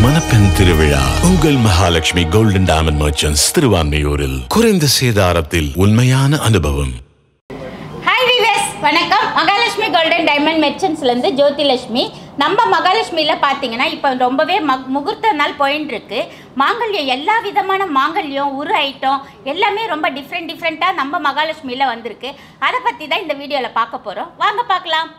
மணப்பெண் திருவிழா உங்கள் மகாலட்சுமி கோல்டன் டைமண்ட் மர்ச்சன்ட்ஸ் திருவான்மையூரில் குறைந்த சேதாரத்தில் உண்மையான அனுபவம். ஹாய் வீவர்ஸ், வணக்கம். மகாலட்சுமி கோல்டன் டைமண்ட் மெர்ச்சன்ட்ஸ்லேருந்து ஜோதிலட்சுமி. நம்ம மகாலட்சுமியில் பார்த்தீங்கன்னா இப்போ ரொம்பவே முகூர்த்த நாள் போயின்னு இருக்கு. மாங்கல்யம், எல்லா விதமான மாங்கல்யம், உரு ஐட்டம் எல்லாமே ரொம்ப டிஃப்ரெண்ட்டாக நம்ம மகாலட்சுமியில் வந்திருக்கு. அதை பற்றி தான் இந்த வீடியோவில் பார்க்க போகிறோம். வாங்க பார்க்கலாம்.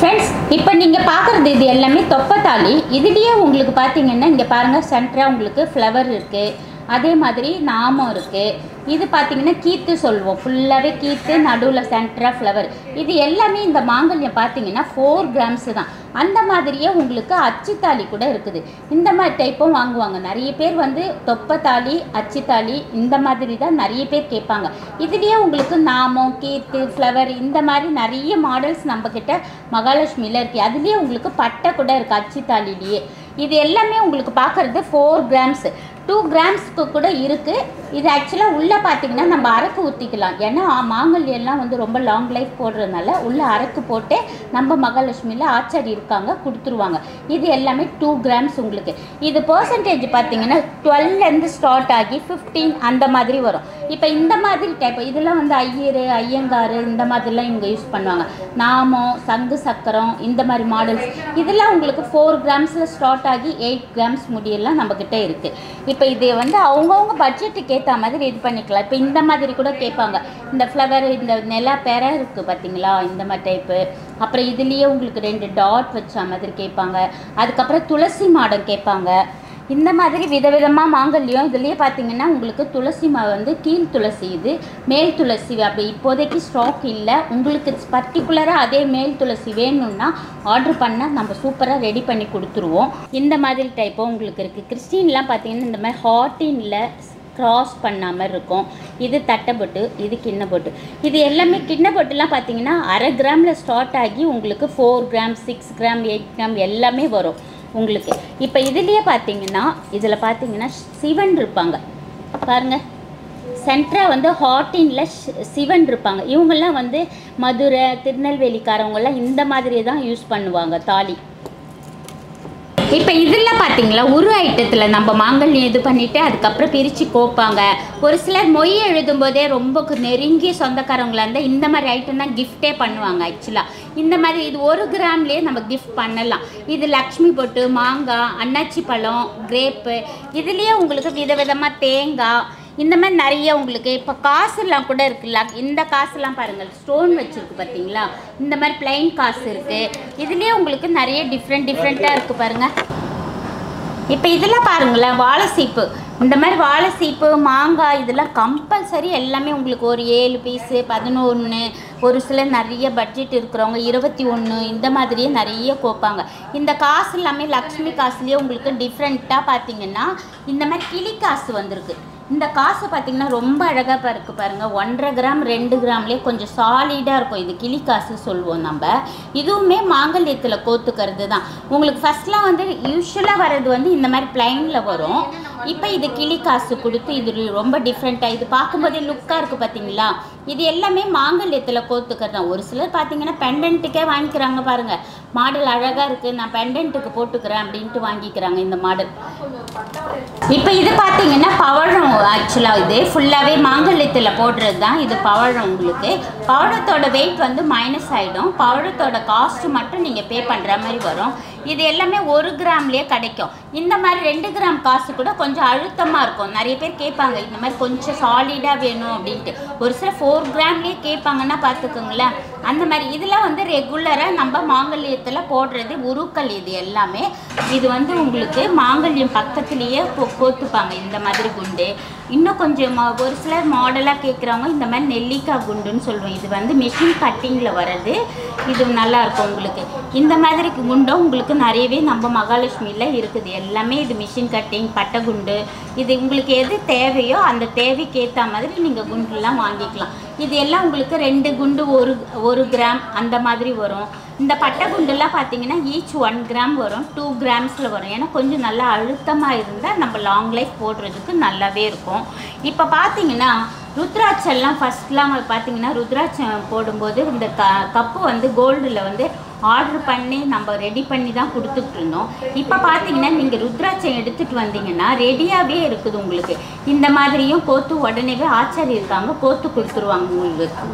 ஃப்ரெண்ட்ஸ், இப்போ நீங்கள் பார்க்குறது இது எல்லாமே தொப்பத்தாலி. இதுலேயே உங்களுக்கு பார்த்தீங்கன்னா இங்கே பாருங்கள், சென்டராக உங்களுக்கு ஃப்ளவர் இருக்குது, அதே மாதிரி நாமம் இருக்குது. இது பார்த்தீங்கன்னா கீத்து சொல்லுவோம், ஃபுல்லாகவே கீத்து, நடுவில் சென்டராக ஃப்ளவர். இது எல்லாமே இந்த மாங்கல்யம் பார்த்தீங்கன்னா 4 கிராம்ஸ் தான். அந்த மாதிரியே உங்களுக்கு அச்சுத்தாலி கூட இருக்குது. இந்த மாதிரி டைப்பும் வாங்குவாங்க. நிறைய பேர் வந்து தொப்பத்தாலி, அச்சுத்தாலி இந்த மாதிரி தான் நிறைய பேர் கேட்பாங்க. இதுலேயே உங்களுக்கு நாமம், கீத்து, ஃப்ளவர் இந்த மாதிரி நிறைய மாடல்ஸ் நம்மக்கிட்ட மகாலட்சுமியில் இருக்குது. அதுலேயே உங்களுக்கு பட்டை கூட இருக்குது அச்சுத்தாலிலேயே. இது எல்லாமே உங்களுக்கு பார்க்குறது 4 கிராம்ஸ், 2 கிராம்ஸ்க்கு கூட இருக்குது. இது ஆக்சுவலாக உள்ளே பார்த்தீங்கன்னா நம்ம அரக்கு ஊற்றிக்கலாம். ஏன்னா மாங்கல்யெல்லாம் வந்து ரொம்ப லாங் லைஃப் போடுறதுனால உள்ளே அரக்கு போட்டு நம்ம மகாலட்சுமியில் ஆச்சாரி இருக்காங்க கொடுத்துருவாங்க. இது எல்லாமே 2 கிராம்ஸ் உங்களுக்கு. இது பர்சன்டேஜ் பார்த்தீங்கன்னா 12லேருந்து ஸ்டார்ட் ஆகி 15 அந்த மாதிரி வரும். இப்போ இந்த மாதிரி டைப் இதெல்லாம் வந்து ஐயர், ஐயங்கார் இந்த மாதிரிலாம் இவங்க யூஸ் பண்ணுவாங்க. நாமம், சங்கு சக்கரம் இந்த மாதிரி மாடல்ஸ் இதெல்லாம் உங்களுக்கு 4 கிராம்ஸில் ஸ்டார்ட் ஆகி 8 கிராம்ஸ் முடியெல்லாம் நம்மக்கிட்ட இருக்குது. இப்போ இது வந்து அவங்கவுங்க பட்ஜெட்டுக்கு ஏற்ற மாதிரி இது பண்ணிக்கலாம். இப்போ இந்த மாதிரி கூட கேட்பாங்க. இந்த ஃப்ளவர், இந்த நிலா பெற இருக்குது பார்த்தீங்களா, இந்த மாதிரி டைப்பு. அப்புறம் இதுலேயே உங்களுக்கு 2 டாட் வச்ச மாதிரி கேட்பாங்க. அதுக்கப்புறம் துளசி மாடம் கேட்பாங்க. இந்த மாதிரி விதவிதமாக மாங்கல்யம். இதுலேயே பார்த்தீங்கன்னா உங்களுக்கு துளசி வந்து கீழ் துளசி, இது மேல் துளசி. அப்படி இப்போதைக்கு ஸ்டாக் இல்லை. உங்களுக்கு பர்டிகுலராக அதே மேல் துளசி வேணும்னா ஆர்டர் பண்ணால் நம்ம சூப்பராக ரெடி பண்ணி கொடுத்துருவோம். இந்த மாதிரி டைப்பும் உங்களுக்கு இருக்குது. கிறிஸ்டின்லாம் பார்த்தீங்கன்னா இந்த மாதிரி ஹார்டினில் க்ராஸ் பண்ணாமல் இருக்கும். இது தட்டைப்பொட்டு, இது கிண்ணப்பொட்டு. இது எல்லாமே கிண்ணப்பொட்டுலாம் பார்த்தீங்கன்னா 1/2 கிராமில் ஸ்டார்ட் ஆகி உங்களுக்கு 4 கிராம், 6 கிராம், 8 கிராம் எல்லாமே வரும் உங்களுக்கு. இப்போ இதுலேயே பார்த்தீங்கன்னா இதில் பார்த்தீங்கன்னா சிவன் இருப்பாங்க பாருங்கள். சென்ட்ராக வந்து ஹார்டினில் சிவன் இருப்பாங்க. இவங்கெல்லாம் வந்து மதுரை, திருநெல்வேலிக்காரவங்கெல்லாம் இந்த மாதிரி தான் யூஸ் பண்ணுவாங்க தாலி. இப்போ இதில் பார்த்தீங்களா உரு ஐட்டத்தில் நம்ம மாங்கல்யம் இது பண்ணிவிட்டு அதுக்கப்புறம் பிரித்து கோப்பாங்க. ஒரு சிலர் மொய் எழுதும்போதே ரொம்ப நெருங்கிய சொந்தக்காரவங்களாக இருந்தால் இந்த மாதிரி ஐட்டம் தான் கிஃப்டே பண்ணுவாங்க. ஆக்சுவலாக இந்த மாதிரி இது 1 கிராம்லேயே நம்ம கிஃப்ட் பண்ணலாம். இது லக்ஷ்மி பொட்டு, மாங்காய், அன்னாச்சி பழம், கிரேப்பு, இதுலேயே உங்களுக்கு விதவிதமாக தேங்காய் இந்த மாதிரி நிறைய உங்களுக்கு. இப்போ காசுலாம் கூட இருக்குல்ல, இந்த காசுலாம் பாருங்கள் ஸ்டோன் வச்சுருக்கு பார்த்தீங்களா. இந்த மாதிரி பிளைன் காசு இருக்குது. இதுலேயே உங்களுக்கு நிறைய டிஃப்ரெண்ட்டாக இருக்குது பாருங்கள். இப்போ இதெல்லாம் பாருங்களேன், வாழை சீப்பு. இந்த மாதிரி வாழை சீப்பு, மாங்காய் இதெல்லாம் கம்பல்சரி எல்லாமே உங்களுக்கு ஒரு 7 பீஸு, 11. ஒரு சிலர் நிறைய பட்ஜெட் இருக்கிறவங்க 21 இந்த மாதிரியே நிறைய கோப்பாங்க. இந்த காசு எல்லாமே லக்ஷ்மி காசுலேயே உங்களுக்கு டிஃப்ரெண்ட்டாக பார்த்தீங்கன்னா இந்த மாதிரி கிளி காசு வந்திருக்கு. இந்த காசு பார்த்திங்கன்னா ரொம்ப அழகாக இருக்குது பாருங்கள். 1.5 கிராம் 2 கிராம்லேயே கொஞ்சம் சாலிடாக இருக்கும். இது கிளி காசு சொல்லுவோம் நம்ம. இதுவுமே மாங்கல்யத்தில் கோத்துக்கிறது தான். உங்களுக்கு ஃபஸ்ட்லாம் வந்து யூஸ்வலாக வர்றது வந்து இந்த மாதிரி பிளைனில் வரும். இப்போ இது கிளி காசு கொடுத்து இது ரொம்ப டிஃப்ரெண்ட்டாக, இது பார்க்கும்போதே லுக்காக இருக்குது பார்த்தீங்களா. இது எல்லாமே மாங்கல்யத்தில் கோத்துக்கிறது தான். ஒரு சிலர் பார்த்தீங்கன்னா பெண்டன்ட்டுக்கே வாங்கிக்கிறாங்க பாருங்கள். மாடல் அழகாக இருக்குது, நான் பெண்டன்ட்டுக்கு போட்டுக்கிறேன் அப்படின்ட்டு வாங்கிக்கிறாங்க இந்த மாடல். இப்போ இது பார்த்தீங்கன்னா பவழம். ஆக்சுவலாக இது ஃபுல்லாகவே மாங்கல்யத்தில் போடுறது தான். இது பவழம். உங்களுக்கு பவழத்தோட வெயிட் வந்து மைனஸ் ஆகிடும். பவழத்தோட காஸ்ட்டு மட்டும் நீங்கள் பே பண்ணுற மாதிரி வரும். இது எல்லாமே 1 கிராம்லேயே கிடைக்கும். இந்த மாதிரி 2 கிராம் காசு கூட கொஞ்சம் அழுத்தமாக இருக்கும். நிறைய பேர் கேட்பாங்க இந்த மாதிரி கொஞ்சம் சாலிடாக வேணும் அப்படின்ட்டு. ஒரு சில 4 கிராம்லேயே கேட்பாங்கன்னா பார்த்துக்கோங்களேன். அந்த மாதிரி இதெல்லாம் வந்து ரெகுலராக நம்ம மாங்கல்யத்தில் போடுறது உருக்கள். இது எல்லாமே இது வந்து உங்களுக்கு மாங்கல்யம் பக்கத்துலேயே கோத்துப்பாங்க இந்த மாதிரி குண்டு. இன்னும் கொஞ்சம் ஒரு சிலர் மாடலாக கேட்குறவங்க இந்த மாதிரி நெல்லிக்காய் குண்டுன்னு சொல்லுவோம். இது வந்து மிஷின் கட்டிங்கில் வர்றது. இது நல்லாயிருக்கும் உங்களுக்கு. இந்த மாதிரி குண்டும் உங்களுக்கு நிறையவே நம்ம மகாலட்சுமியில் இருக்குது. எல்லாமே இது மிஷின் கட்டிங், பட்டை குண்டு. இது உங்களுக்கு எது தேவையோ அந்த தேவைக்கு ஏற்ற மாதிரி நீங்கள் குண்டுலாம் வாங்கிக்கலாம். இது எல்லாம் உங்களுக்கு 2 குண்டு 1 கிராம் அந்த மாதிரி வரும். இந்த பட்டை குண்டுலாம் பார்த்தீங்கன்னா ஈச் 1 கிராம் வரும், 2 கிராம்ஸில் வரும். ஏன்னா கொஞ்சம் நல்லா அழுத்தமாக இருந்தால் நம்ம லாங் லைஃப் போடுறதுக்கு நல்லாவே இருக்கும். இப்போ பார்த்தீங்கன்னா ருத்ராட்செல்லாம் ஃபஸ்ட்லாம் பார்த்தீங்கன்னா ருத்ராட்சம் போடும்போது இந்த கப்பு வந்து கோல்டில் வந்து ஆர்டர் பண்ணி நம்ம ரெடி பண்ணி தான் கொடுத்துட்டு இருந்தோம். இப்போ பார்த்தீங்கன்னா நீங்கள் ருத்ராட்சம் எடுத்துகிட்டு வந்தீங்கன்னா ரெடியாகவே இருக்குது உங்களுக்கு. இந்த மாதிரியும் கோத்து உடனேவே ஆச்சாரி இருக்காங்க, கோத்து கொடுத்துருவாங்க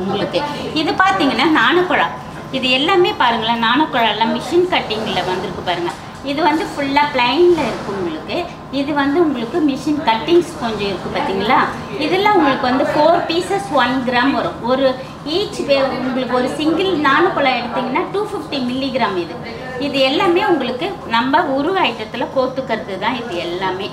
உங்களுக்கு. இது பார்த்தீங்கன்னா நாணக்குழா, இது எல்லாமே பாருங்களேன், நாணக்குழாலாம் மிஷின் கட்டிங்கில் வந்திருக்கு பாருங்கள். இது வந்து ஃபுல்லாக பிளைனில் இருக்குது உங்களுக்கு. இது வந்து உங்களுக்கு மிஷின் கட்டிங்ஸ் கொஞ்சம் இருக்குது பார்த்தீங்களா. இதெல்லாம் உங்களுக்கு வந்து 4 பீசஸ் 1 கிராம் வரும். ஒரு ஈச் உங்களுக்கு ஒரு சிங்கிள் நாணக்குழா எடுத்திங்கன்னா 250 மில்லிகிராம். இது எல்லாமே உங்களுக்கு நம்ம உரு ஐட்டத்தில் கோத்துக்கிறது தான் இது எல்லாமே.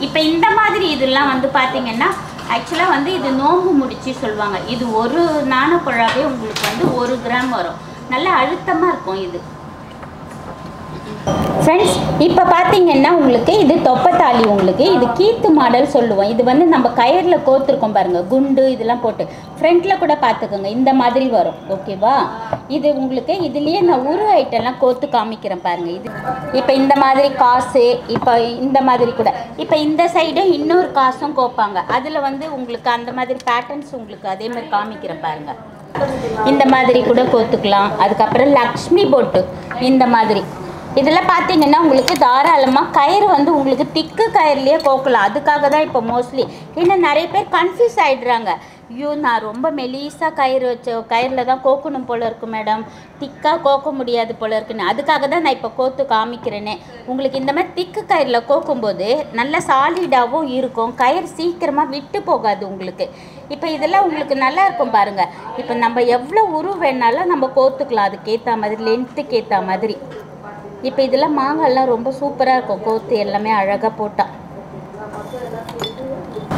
இப்போ இந்த மாதிரி இதெல்லாம் வந்து பார்த்தீங்கன்னா ஆக்சுவலாக வந்து இது நோம்பு முடிச்சு சொல்லுவாங்க. இது ஒரு நாணக்குழாவே உங்களுக்கு வந்து 1 கிராம் வரும். நல்ல அழுத்தமாக இருக்கும் இது. ஃப்ரெண்ட்ஸ் இப்போ பார்த்தீங்கன்னா உங்களுக்கு இது தொப்பத்தாலி, உங்களுக்கு இது கீத்து மாடல் சொல்லுவோம். இது வந்து நம்ம கயிறில் கோத்துருக்கோம் பாருங்கள், குண்டு இதெல்லாம் போட்டு ஃப்ரண்ட்டில் கூட பார்த்துக்கோங்க, இந்த மாதிரி வரும். ஓகேவா? இது உங்களுக்கு இதுலேயே நான் உரு ஐட்டம்லாம் கோத்து காமிக்கிறேன் பாருங்கள். இது இப்போ இந்த மாதிரி காசு, இப்போ இந்த மாதிரி கூட இப்போ இந்த சைடும் இன்னொரு காசும் கோப்பாங்க. அதில் வந்து உங்களுக்கு அந்த மாதிரி பேட்டர்ன்ஸ் உங்களுக்கு அதே மாதிரி காமிக்கிறேன் பாருங்கள். இந்த மாதிரி கூட கோத்துக்கலாம். அதுக்கப்புறம் லக்ஷ்மி பொட்டு இந்த மாதிரி இதெல்லாம் பார்த்தீங்கன்னா உங்களுக்கு தாராளமாக கயிறு வந்து உங்களுக்கு திக்கு கயிறுலேயே கோக்கலாம். அதுக்காக தான் இப்போ மோஸ்ட்லி இன்னும் நிறைய பேர் கன்ஃபியூஸ் ஆகிடுறாங்க. ஐயோ நான் ரொம்ப மெலிசாக கயிறு வச்ச கயிறில் தான் கோக்கணும் போல இருக்கு மேடம், திக்காக கோக்க முடியாது போல இருக்குன்னு. அதுக்காக தான் நான் இப்போ கோத்து காமிக்கிறேனே. உங்களுக்கு இந்த மாதிரி திக்கு கயிறில் கோக்கும்போது நல்ல சாலிடாகவும் இருக்கும், கயிறு சீக்கிரமாக விட்டு போகாது உங்களுக்கு. இப்போ இதெல்லாம் உங்களுக்கு நல்லா இருக்கும் பாருங்கள். இப்போ நம்ம எவ்வளோ உரு வேணாலும் நம்ம கோத்துக்கலாம், அதுக்கேற்ற மாதிரி லென்த்துக்கு ஏற்ற மாதிரி. இப்போ இதெல்லாம் மாங்காய்லாம் ரொம்ப சூப்பராக இருக்கும், கோத்து எல்லாமே அழகாக போட்டால்.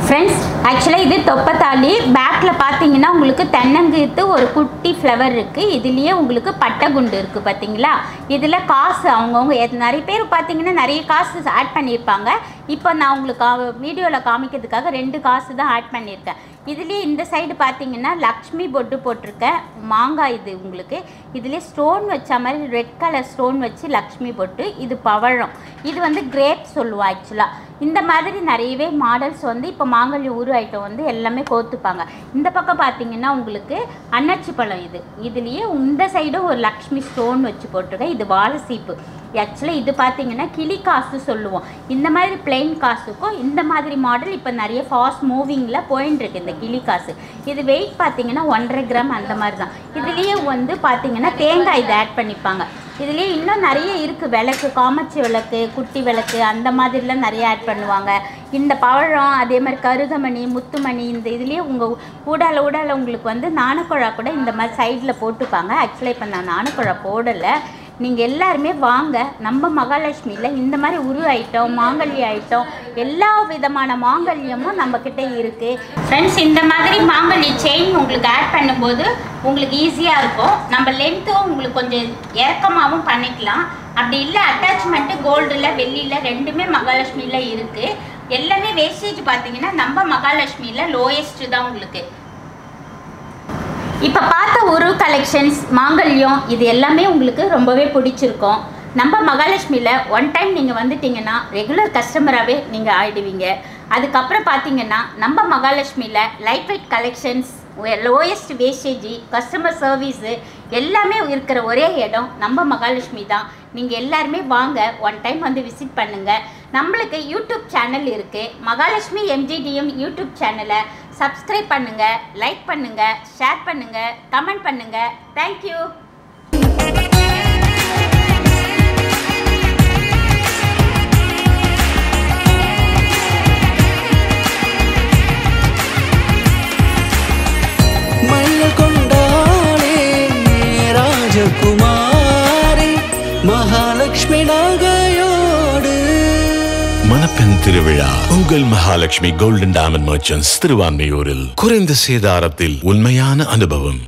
ஃப்ரெண்ட்ஸ் ஆக்சுவலாக இது தொப்பத்தாலி. பேக்கில் பார்த்தீங்கன்னா உங்களுக்கு தென்னங்கீத்து ஒரு குட்டி ஃப்ளவர் இருக்குது. இதுலேயே உங்களுக்கு பட்டை குண்டு இருக்குது பார்த்தீங்களா. இதில் காசு அவங்கவுங்க நிறைய பேர் பார்த்தீங்கன்னா நிறைய காசு ஆட் பண்ணியிருப்பாங்க. இப்போ நான் உங்களுக்கு வீடியோவில் காமிக்கிறதுக்காக 2 காசு தான் ஆட் பண்ணியிருக்கேன். இதுலேயே இந்த சைடு பார்த்தீங்கன்னா லக்ஷ்மி பொட்டு போட்டிருக்கேன். மாங்காய் இது உங்களுக்கு. இதுலேயே ஸ்டோன் வச்ச மாதிரி ரெட் கலர் ஸ்டோன் வச்சு லக்ஷ்மி பொட்டு. இது பவழம், இது வந்து கிரேப் சொல்லுவோம் ஆக்சுவலாக. இந்த மாதிரி நிறையவே மாடல்ஸ் வந்து இப்போ மாங்கல்ய உரு ஐட்டம் வந்து எல்லாமே கோத்துப்பாங்க. இந்த பக்கம் பார்த்தீங்கன்னா உங்களுக்கு அன்னாச்சி பழம். இதுலேயே இந்த சைடும் ஒரு லக்ஷ்மி ஸ்டோன் வச்சு போட்டிருக்கேன். இது வாழை சீப்பு. ஆக்சுவலாக இது பார்த்தீங்கன்னா கிளி காசு சொல்லுவோம். இந்த மாதிரி பிளெயின் காசுக்கும் இந்த மாதிரி மாடல் இப்போ நிறைய ஃபாஸ்ட் மூவிங்கில் போயின்னு இருக்கு இந்த கிளி காசு. இது வெயிட் பார்த்தீங்கன்னா 1.5 கிராம் அந்த மாதிரி தான். இதுலேயே வந்து பார்த்தீங்கன்னா தேங்காய் இது ஆட் பண்ணிப்பாங்க. இதுலேயே இன்னும் நிறைய இருக்குது. விளக்கு, காமாட்சி விளக்கு, குட்டி விளக்கு அந்த மாதிரிலாம் நிறைய ஆட் பண்ணுவாங்க. இந்த பழம், அதே மாதிரி கருகமணி, முத்துமணி, இந்த இதுலேயே உங்கள் ஊடால உங்களுக்கு வந்து நாணக்குழா கூட இந்த மாதிரி சைடில் போட்டுப்பாங்க. ஆக்சுவலாக இப்போ நான் நாணக்குழா போடலை. நீங்கள் எல்லாருமே வாங்க, நம்ம மகாலட்சுமியில் இந்த மாதிரி உரு ஐட்டம், மாங்கல்ய ஐட்டம், எல்லா விதமான மாங்கல்யமும் நம்மக்கிட்ட இருக்குது. ஃப்ரெண்ட்ஸ் இந்த மாதிரி மாங்கல்ய செயின் உங்களுக்கு ஆட் பண்ணும்போது உங்களுக்கு ஈஸியாக இருக்கும். நம்ம லென்த்தும் உங்களுக்கு கொஞ்சம் இறக்கமாகவும் பண்ணிக்கலாம். அப்படி இல்லை அட்டாச்மெண்ட்டு கோல்டில் வெள்ளியில் 2மே மகாலட்சுமியில் இருக்குது. எல்லாமே வேஸ்டேஜ் பார்த்தீங்கன்னா நம்ம மகாலட்சுமியில் லோயஸ்ட்டு தான் உங்களுக்கு. இப்போ பார்த்த உரு கலெக்ஷன்ஸ், மாங்கல்யம் இது எல்லாமே உங்களுக்கு ரொம்பவே பிடிச்சிருக்கும். நம்ம மகாலட்சுமியில் 1 டைம் நீங்கள் வந்துட்டிங்கன்னா ரெகுலர் கஸ்டமராகவே நீங்கள் ஆகிடுவீங்க. அதுக்கப்புறம் பார்த்தீங்கன்னா நம்ம மகாலட்சுமியில் light weight collections, lowest wastage, customer service எல்லாமே இருக்கிற ஒரே இடம் நம்ம மகாலட்சுமி தான். நீங்கள் எல்லாருமே வாங்க, 1 டைம் வந்து விசிட் பண்ணுங்கள். நம்மளுக்கு யூடியூப் சேனல் இருக்குது, மகாலட்சுமி MGDM யூடியூப் சேனலை சப்ஸ்கிரைப் பண்ணுங்கள், லைக் பண்ணுங்கள், ஷேர் பண்ணுங்கள், கமெண்ட் பண்ணுங்கள். தேங்க்யூ. ராஜகுமாரி மகாலட்சுமி நகையோடு மணப்பெண் திருவிழா உங்கள் மகாலட்சுமி கோல்டன் டைமண்ட் மர்ச்சன்ட்ஸ் திருவான்மியூரில். குறைந்த சேதாரத்தில் உண்மையான அனுபவம்.